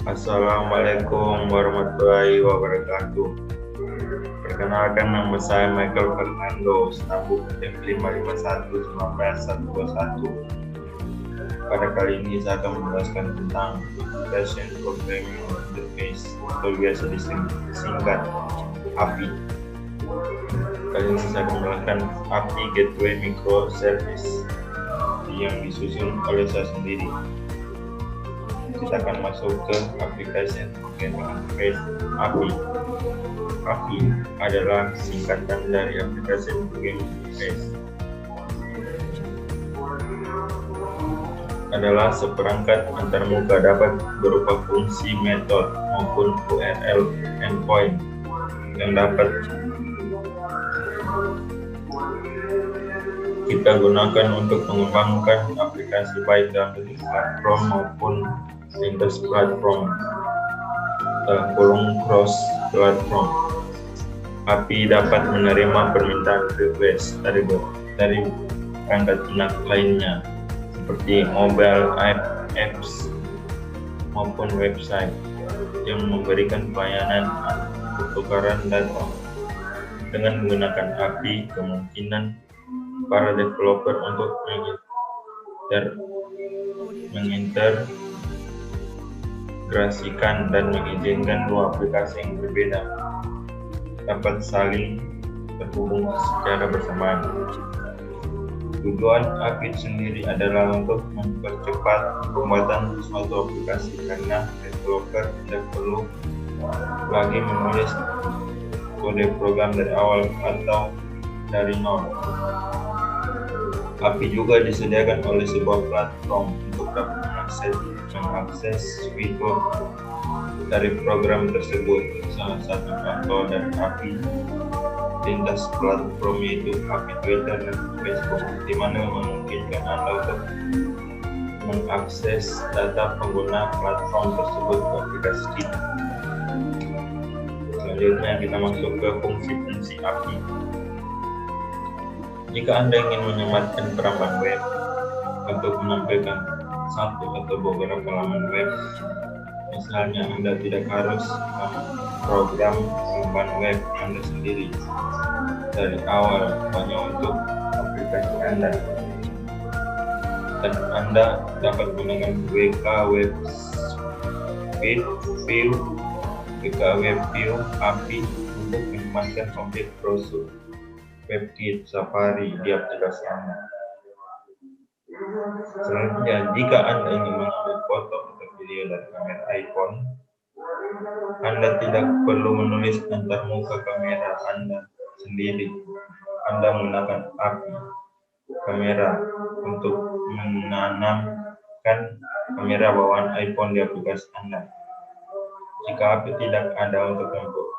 Assalamualaikum warahmatullahi wabarakatuh. Perkenalkan, nama saya Michael Fernando, staf M551-121. Pada kali ini saya akan menjelaskan tentang Application Programming Interface atau biasa disingkat API. Kali ini saya akan menjelaskan API Gateway Microservice yang disusun oleh saya sendiri. Kita akan masuk ke Application Programming Interface API. API adalah singkatan dari Application Programming Interface. Adalah seperangkat antarmuka dapat berupa fungsi, metode maupun URL endpoint yang dapat kita gunakan untuk mengembangkan aplikasi baik dalam bentuk platform maupun lintas platform cross platform. API dapat menerima permintaan request dari perangkat lunak lainnya seperti mobile apps maupun website yang memberikan pelayanan pertukaran data. Dengan menggunakan API, kemungkinan para developer untuk mengintegrasikan dan mengizinkan dua aplikasi yang berbeda dapat saling terhubung secara bersamaan. Tujuan API sendiri adalah untuk mempercepat pembuatan suatu aplikasi karena developer tidak perlu lagi menulis kode program dari awal atau dari nol. API juga disediakan oleh sebuah platform untuk dapat mengakses fitur dari program tersebut. Salah satu contoh dari API lintas platform yaitu API Twitter dan Facebook, di mana memungkinkan Anda untuk mengakses data pengguna platform tersebut ke aplikasi kita. Selanjutnya kita masuk ke fungsi-fungsi API. Jika Anda ingin menyematkan perambahan web untuk menampilkan satu atau beberapa laman web, misalnya Anda tidak harus memprogram perambahan web Anda sendiri dari awal hanya untuk aplikasi Anda, dan Anda dapat menggunakan WK Web View API untuk menyematkan objek browser WebKit Safari di aplikasi Anda. Selanjutnya, jika Anda ingin mengambil foto atau video dari kamera iPhone, Anda tidak perlu menulis antarmuka kamera Anda sendiri. Anda menggunakan API kamera untuk menanamkan kamera bawaan iPhone di aplikasi Anda. Jika API tidak ada untuk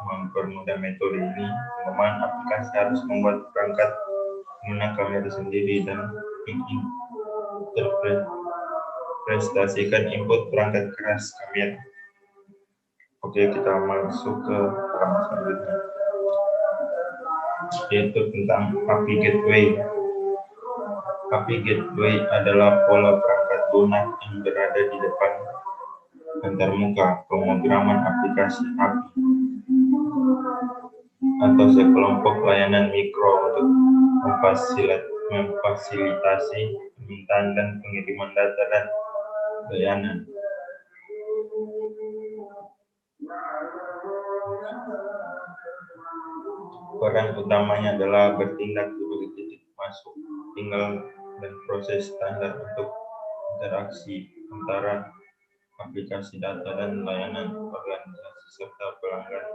mempermudah metode ini, pengembang aplikasi harus membuat perangkat menggunakan kamera sendiri dan menginterpretasikan input perangkat keras kamera. Oke, kita masuk ke halaman selanjutnya, yaitu tentang API Gateway. API Gateway adalah pola perangkat lunak yang berada di depan antarmuka pemrograman aplikasi API atau sekelompok layanan mikro untuk memfasilitasi permintaan dan pengiriman data dan layanan. Peran utamanya adalah bertindak sebagai titik masuk, tinggal, dan proses standar untuk interaksi antara aplikasi data dan layanan organisasi serta pelanggan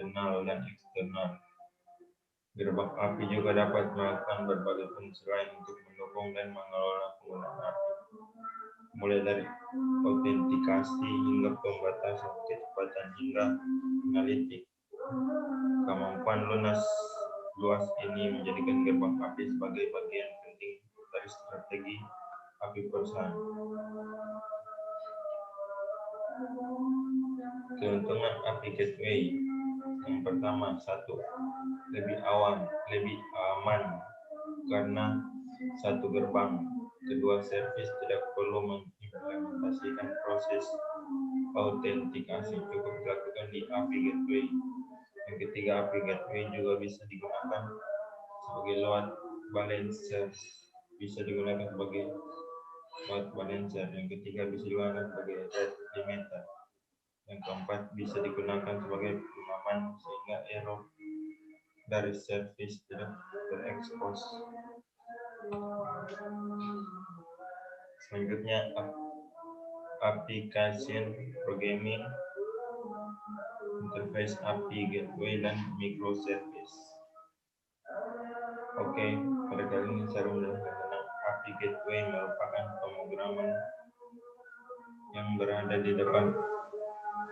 internal dan eksternal. Gerbang API juga dapat melakukan berbagai fungsi lain untuk mendukung dan mengelola penggunaan API, mulai dari autentikasi hingga pembatasan kecepatan hingga analitik. Kemampuan luas ini menjadikan gerbang API sebagai bagian penting dari strategi API perusahaan. Keuntungan API Gateway. Yang pertama, lebih aman karena satu gerbang. Kedua servis tidak perlu mengimplementasikan proses autentikasi, cukup dilakukan di API Gateway. Yang ketiga, API Gateway juga bisa digunakan sebagai load balancer. Yang ketiga, bisa digunakan sebagai rate limiter. Yang keempat, bisa digunakan sebagai pengaman sehingga error dari servis tidak terekspos. Selanjutnya, application programming, interface API Gateway dan microservice. Oke, pada kali ini saya menjelaskan tentang API Gateway merupakan pemrograman yang berada di depan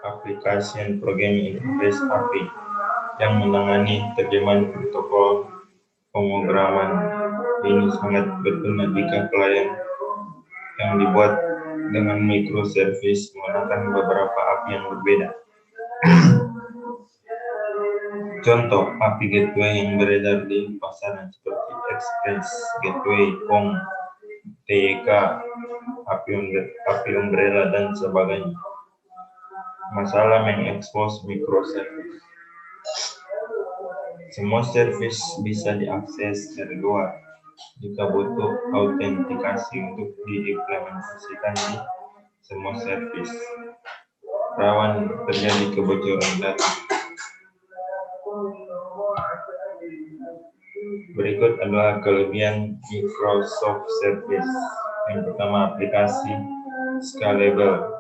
application programming interface API yang menangani terjemahan protokol pemrograman. Ini sangat berguna jika klien yang dibuat dengan microservice menggunakan beberapa API yang berbeda. Contoh API Gateway yang beredar di pasaran seperti Express Gateway, POM, TYK, API Umbrella, dan sebagainya. Masalah mengekspos microservice. Semua service bisa diakses dari luar. Jika butuh autentikasi untuk diimplementasikan di semua service, rawan terjadi kebocoran data. Berikut adalah kelebihan Microsoft Service. Yang pertama, aplikasi scalable,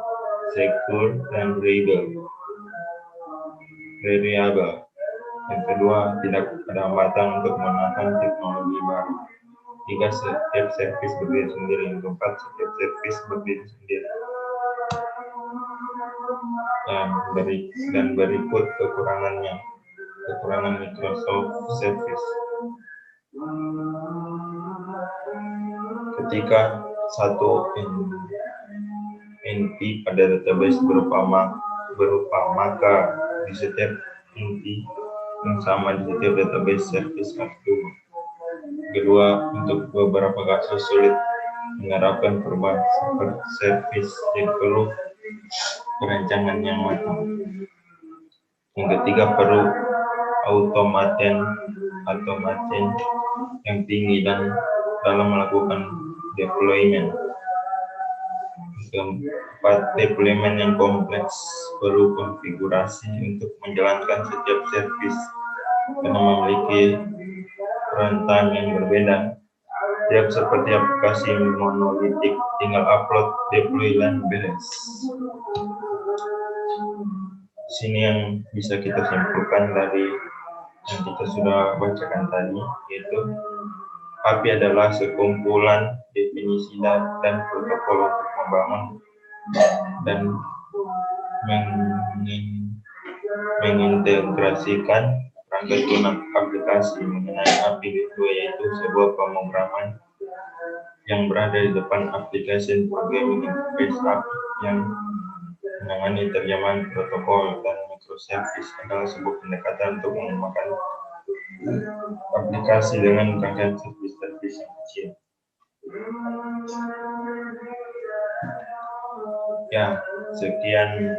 secure, dan reliable. Yang kedua, tidak ada hambatan untuk menggunakan teknologi baru. Tiga, setiap service berdiri sendiri. Yang keempat, setiap service berdiri sendiri. Dan berikut kekurangannya. Kekurangan Microsoft Service. Ketika satu entity pada database berupa maka di setiap entity yang sama di setiap database service satu. Kedua, untuk beberapa kasus sulit menerapkan perubahan service, jadi perlu perancangan yang matang. Yang ketiga, perlu automation yang tinggi dan dalam melakukan deployment. Keempat, deployment yang kompleks, perlu konfigurasi untuk menjalankan setiap service karena memiliki runtime yang berbeda. Tidak seperti aplikasi monolitik, tinggal upload, deploy, dan beres. Sini yang bisa kita simpulkan dari yang kita sudah bacakan tadi, yaitu API adalah sekumpulan definisi dan protokol untuk membangun dan mengintegrasikan perangkat lunak aplikasi. Mengenai API Gateway, yaitu sebuah pemrograman yang berada di depan application programming interface API yang menangani terjemahan protokol dan microservice adalah sebuah pendekatan untuk mengembangkan aplikasi dengan rangkaian servis-servis yang kecil. Ya, sekian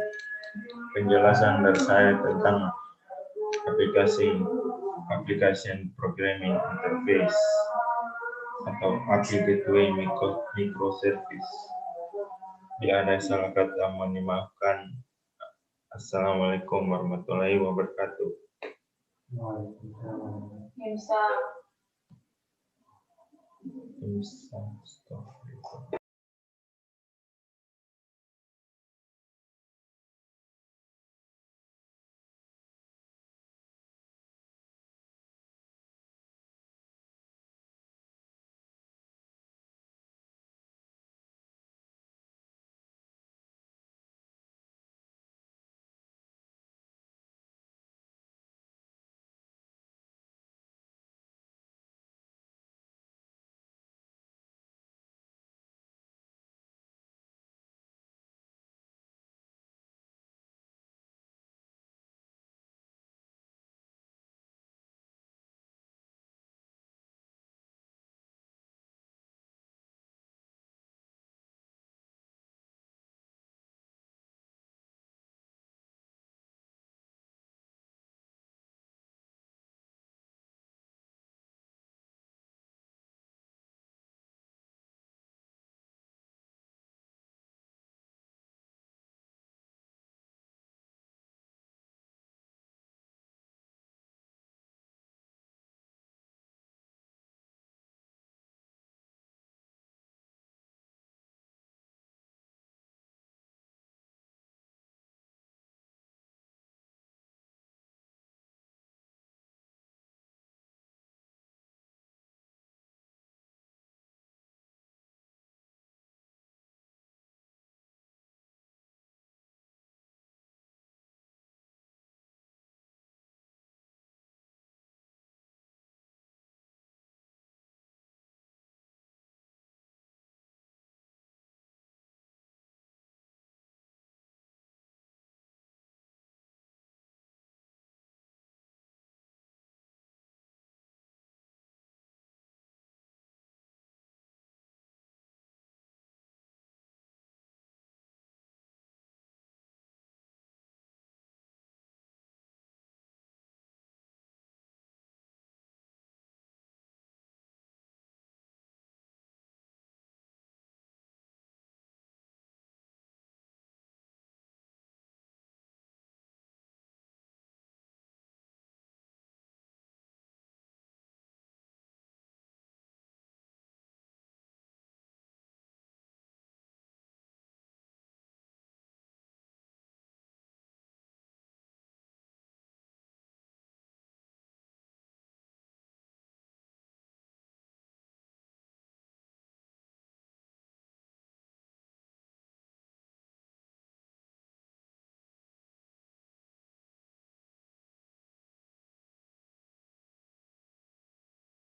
penjelasan dari saya tentang application programming interface atau API Gateway microservice. Bila ada salah kata, mohon dimaafkan. Assalamualaikum warahmatullahi wabarakatuh. Waalaikumsalam.